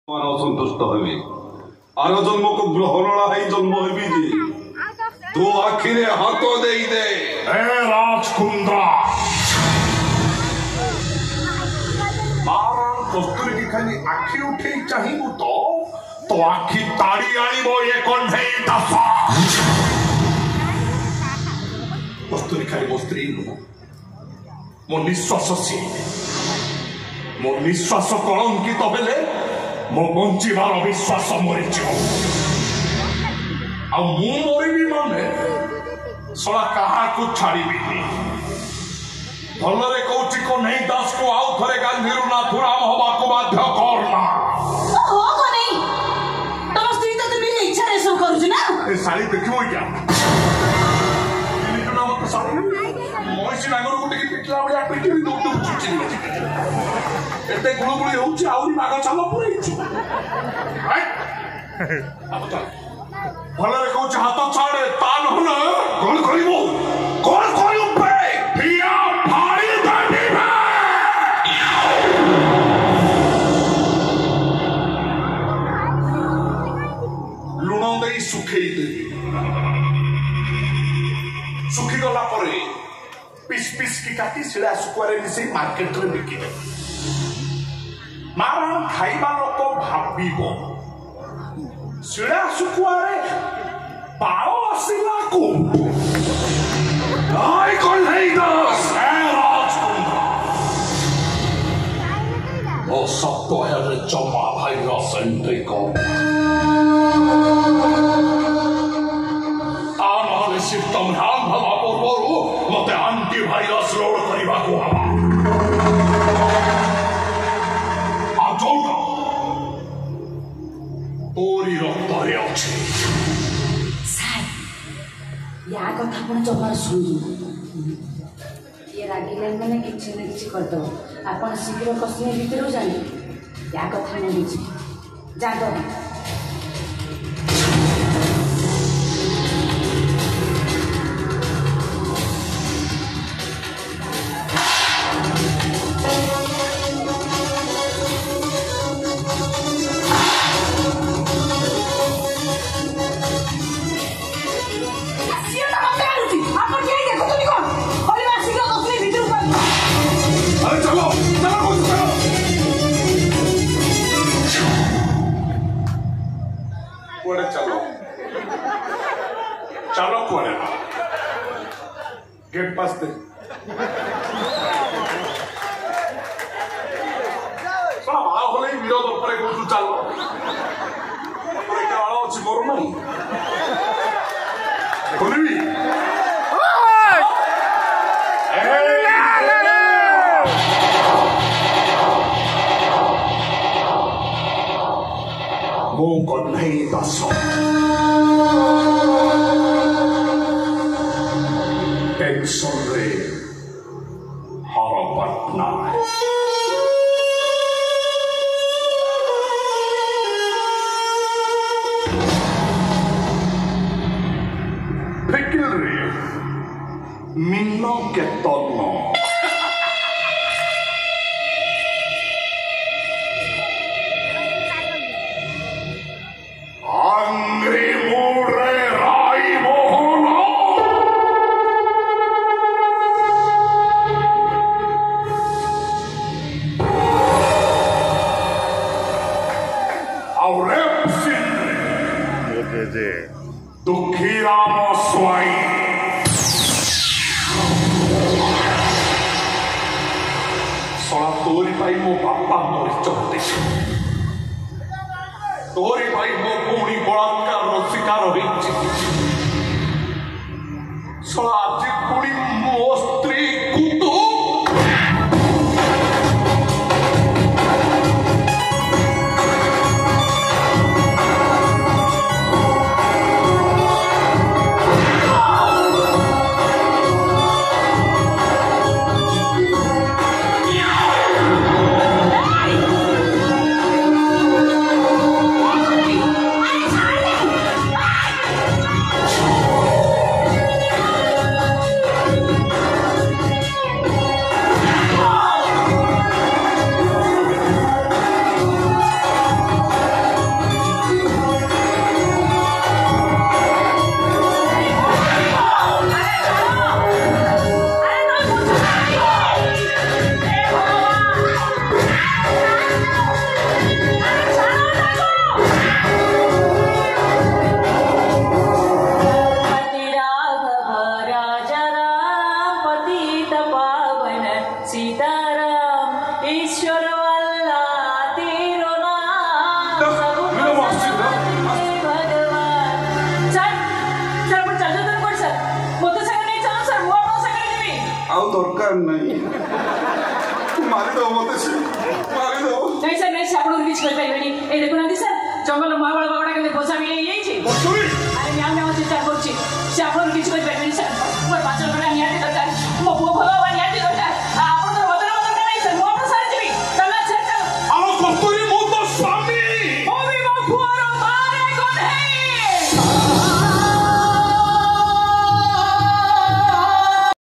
অসন্তুষ্ট হবি আর জন্মকে গ্রহণা হই জন্ম হবি যে তো আখিরে হাত দেই দে এ রাজকুন্দ্রা মারার কস্তুরী খালি আখি উঠেই চাহিবু তো আখি তাড়ি আনিব এ কণ্ঠেই দাস কস্তুরী খালি ମୋ ସ୍ତ୍ରୀ ନୁହଁ ମୋ ନିଶ୍ୱାସ ସିଏ ମୋ ନିଶ୍ୱାସ କଳଙ୍କିତ ହେଲେ ମୋ ବଞ୍ଚିବାର ବିଶ୍ୱାସ ମରିଯିବ ଆଉ ମୁଁ ମରିବି ମାନେ ଶଳା କାହାକୁ ଛାଡ଼ିବିନି ଭଲରେ କହୁଛି କହ୍ନେଇ ଦାସକୁ ଆଉ ଥରେ ଗାନ୍ଧୀରୁ ନାଥୁରାମ ହବାକୁ ବାଧ୍ୟ କରନା ତମ ସ୍ତ୍ରୀ ତତେ ବି ଇଚ୍ଛାରେ ଏସବୁ କରୁଛୁ ନା ଏ ଶାଢ଼ୀ ଦେଖିବ ଏଇଟା ମଇଁଷି ନାଙ୍ଗରକୁ ଟିକେ ପିଟିଲା ଭଳିଆ ପିଟିବି ଦୌଡୁଛି ଏତେ ଗୁଳୁଗୁଳି ହଉଛି ଆହୁରି ବାଘ ଚାଲ ପୁରେଇଛୁ ଭଲରେ କହୁଛି ହାତ ଛାଡେ ତା ନହେଲେ କଣ କରିବ କଣ କରିବୁ ଲୁଣ ଦେଇ ଶୁଖେଇ ଦେବି ଶୁଖିଗଲା ପରେ ପିସ୍ ପିସ୍ କି କାଟି ଶିଳା ଶୁଖୁଆରେ ମିଶେଇ ମାର୍କେଟରେ ବିକିଦେବି ମାରଣ ଖାଇବା ଲୋକ ଭାବିବ ଶିଳା ଶୁଖୁଆରେ ପାଳ ଆସିଲା କୋଉଠୁ ଓ ସପ୍ତାହରେ ଜମା ଭାଇରସ ଏଣ୍ଟ୍ରି କର ତା ନହେଲେ ସିଷ୍ଟମ ହ୍ୟାଙ୍ଗ ହେବା ପୂର୍ବରୁ ମତେ ଆଣ୍ଟି ଭାଇରସ ଲୋଡ କରିବାକୁ ହବ ତୋରି ରକ୍ତରେ ଅଛି ସାର୍ ୟା କଥା ଆପଣ ଜମାରୁ ଶୁଣନ୍ତୁ କିଏ ରାଗିଲେ ମାନେ କିଛି ନା କିଛି କରିଦେବ ଆପଣ ଶୀଘ୍ର କଷିଆ ଭିତରକୁ ଯାଆନ୍ତୁ ୟା କଥା ମୁଁ ବୁଝିବି ଯାଆନ୍ତୁ चलो कुआरे गेट पास दे विरोध पर चल अच्छी मोर नहीं खोलि मो कन्हई दास टेंशन रे हर पटना फिकिल रे मिन्नो के तन्नो आंग्री मूरे राई मोहनो दुखी राम स्वाई सला तोरी भाई मो बापा मोरी चलते तोरी भाई मो भूणी बलात्कार शिकार होइछि सला आज पुणी मो स्त्री कुतु ଆଉ ଦରକାର ନାହିଁ ମାରିଦବ ମତେ ସେ ମାରିଦବ ନାଇଁ ସାର୍ ନାଇଁ ସେ ଆପଣଙ୍କୁ କିଛି କରିପାରିବେନି ଏଇ ଦେଖୁନାହାନ୍ତି ସାର୍ ଜଙ୍ଗଲ ମହାବଳ ବାବାଟା କେତେ ବୋଝା ମିଳେଇ ଯାଇଛି ଆରେ ମ୍ୟାମ୍ ମ୍ୟାମ୍ ଚିନ୍ତା କରୁଛି ସେ ଆପଣଙ୍କୁ କିଛି କରିପାରିବେନି ସାର୍ ମୋର 5 ଲକ୍ଷ